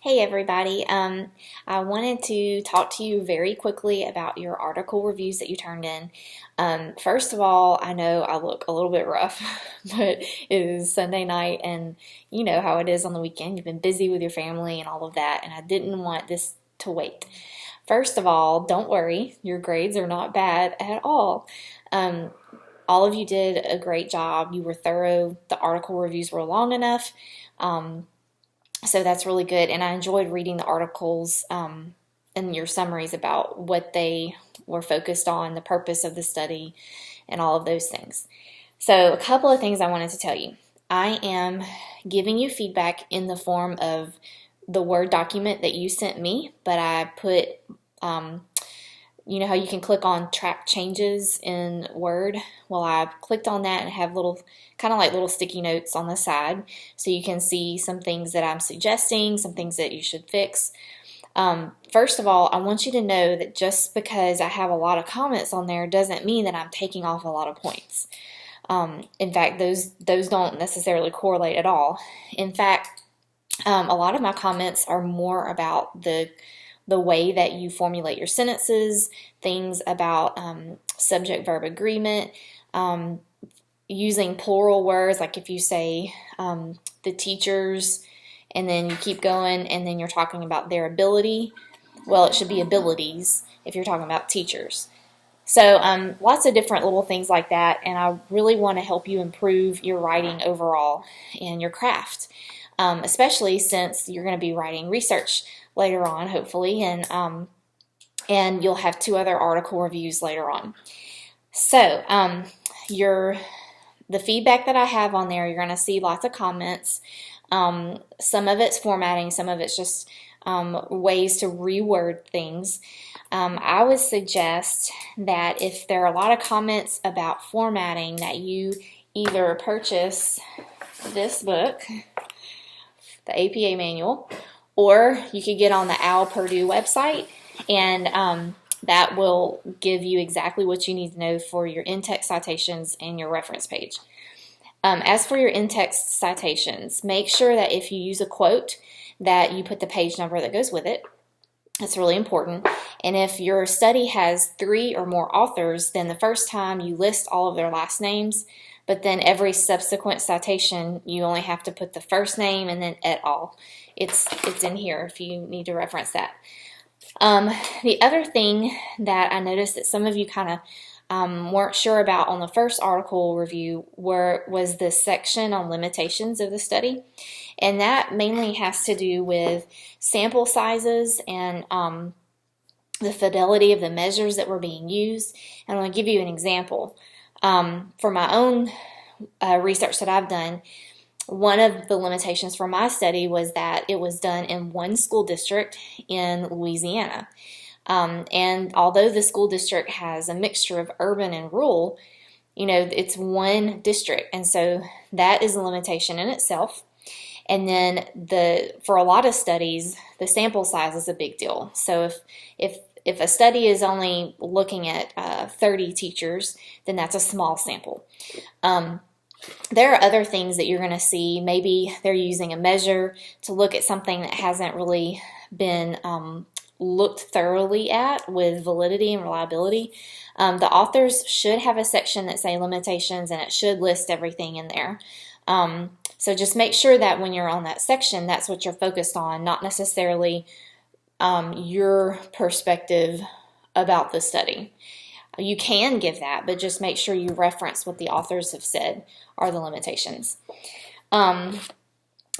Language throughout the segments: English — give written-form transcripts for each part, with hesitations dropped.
Hey everybody. I wanted to talk to you very quickly about your article reviews that you turned in. First of all, I know I look a little bit rough, but it is Sunday night and you know how it is on the weekend. You've been busy with your family and all of that, and I didn't want this to wait. First of all, don't worry, your grades are not bad at all. Um, all of you did a great job. You were thorough. The article reviews were long enough. Um, so that's really good. And I enjoyed reading the articles and your summaries about what they were focused on, the purpose of the study, and all of those things. So, a couple of things I wanted to tell you. I am giving you feedback in the form of the Word document that you sent me, but I put you know how you can click on track changes in Word? Well, I clicked on that and have little, kind of like little sticky notes on the side so you can see some things that I'm suggesting, some things that you should fix. First of all, I want you to know that just because I have a lot of comments on there doesn't mean that I'm taking off a lot of points. In fact, those don't necessarily correlate at all. In fact, a lot of my comments are more about the way that you formulate your sentences, things about subject-verb agreement, using plural words, like if you say the teachers, and then you keep going, and then you're talking about their ability. Well, it should be abilities if you're talking about teachers. So lots of different little things like that, and I really want to help you improve your writing overall and your craft, especially since you're going to be writing research later on, hopefully, and you'll have 2 other article reviews later on. So the feedback that I have on there, you're going to see lots of comments. Some of it's formatting, some of it's just ways to reword things. I would suggest that if there are a lot of comments about formatting, that you either purchase this book, the APA manual, or you could get on the OWL Purdue website, and that will give you exactly what you need to know for your in-text citations and your reference page. As for your in-text citations, make sure that if you use a quote that you put the page number that goes with it. That's really important. And if your study has 3 or more authors, then the first time you list all of their last names, but then every subsequent citation you only have to put the first name and then et al. It's in here if you need to reference that. The other thing that I noticed that some of you kind of weren't sure about on the first article review was the section on limitations of the study. And that mainly has to do with sample sizes and the fidelity of the measures that were being used. And I'm going to give you an example. For my own research that I've done, one of the limitations for my study was that it was done in one school district in Louisiana. And although the school district has a mixture of urban and rural, you know, it's one district. And so that is a limitation in itself. And then for a lot of studies, the sample size is a big deal. So if a study is only looking at 30 teachers, then that's a small sample. There are other things that you're going to see. Maybe they're using a measure to look at something that hasn't really been looked thoroughly at with validity and reliability. The authors should have a section that say limitations, and it should list everything in there. So just make sure that when you're on that section, that's what you're focused on, not necessarily your perspective about the study. You can give that, but just make sure you reference what the authors have said are the limitations.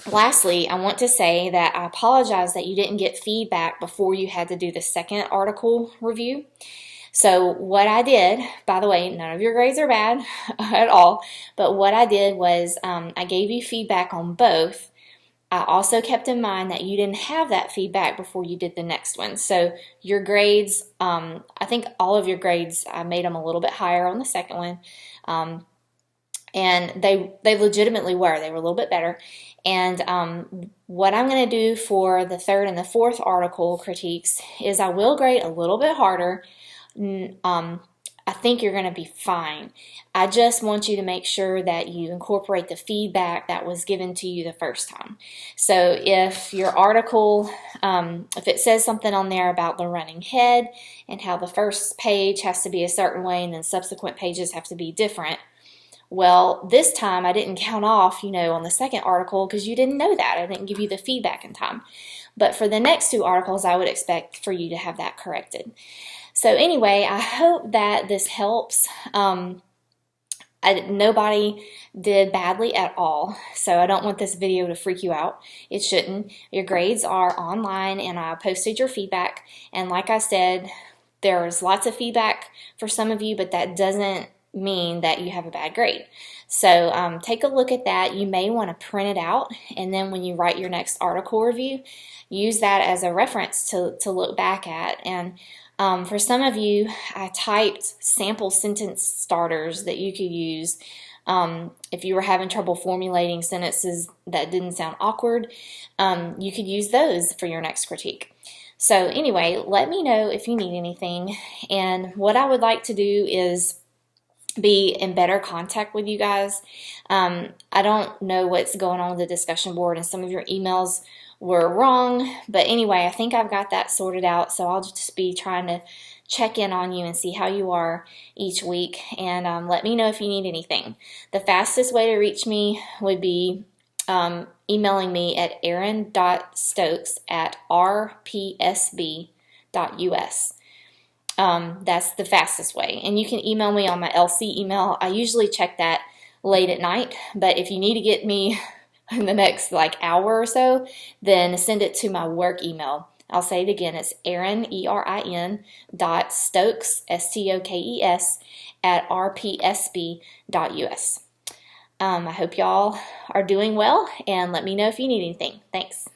Lastly, I want to say that I apologize that you didn't get feedback before you had to do the second article review. So what I did, by the way, none of your grades are bad at all, but what I did was I gave you feedback on both. I also kept in mind that you didn't have that feedback before you did the next one. So your grades, I think all of your grades, I made them a little bit higher on the second one. And they legitimately were. They were a little bit better. And what I'm going to do for the third and the fourth article critiques is I will grade a little bit harder. I think you're going to be fine. I just want you to make sure that you incorporate the feedback that was given to you the first time. So if your article, if it says something on there about the running head and how the first page has to be a certain way and then subsequent pages have to be different, well, this time I didn't count off, on the second article because you didn't know that. I didn't give you the feedback in time. But for the next two articles, I would expect for you to have that corrected. So anyway, I hope that this helps. Nobody did badly at all, so I don't want this video to freak you out. It shouldn't. Your grades are online, and I posted your feedback. And like I said, there's lots of feedback for some of you, but that doesn't mean that you have a bad grade. So take a look at that. You may want to print it out, and then when you write your next article review, use that as a reference to look back at. And for some of you, I typed sample sentence starters that you could use if you were having trouble formulating sentences that didn't sound awkward. You could use those for your next critique. So anyway, let me know if you need anything. And what I would like to do is be in better contact with you guys. I don't know what's going on with the discussion board, and some of your emails were wrong, but anyway, I think I've got that sorted out, so I'll just be trying to check in on you and see how you are each week, and let me know if you need anything. The fastest way to reach me would be emailing me at erin.stokes@rpsb.us. That's the fastest way. And you can email me on my LC email. I usually check that late at night, but if you need to get me in the next hour or so, then send it to my work email. I'll say it again. It's Erin, ERIN.Stokes, STOKES, @rpsb.us. I hope y'all are doing well, and let me know if you need anything. Thanks.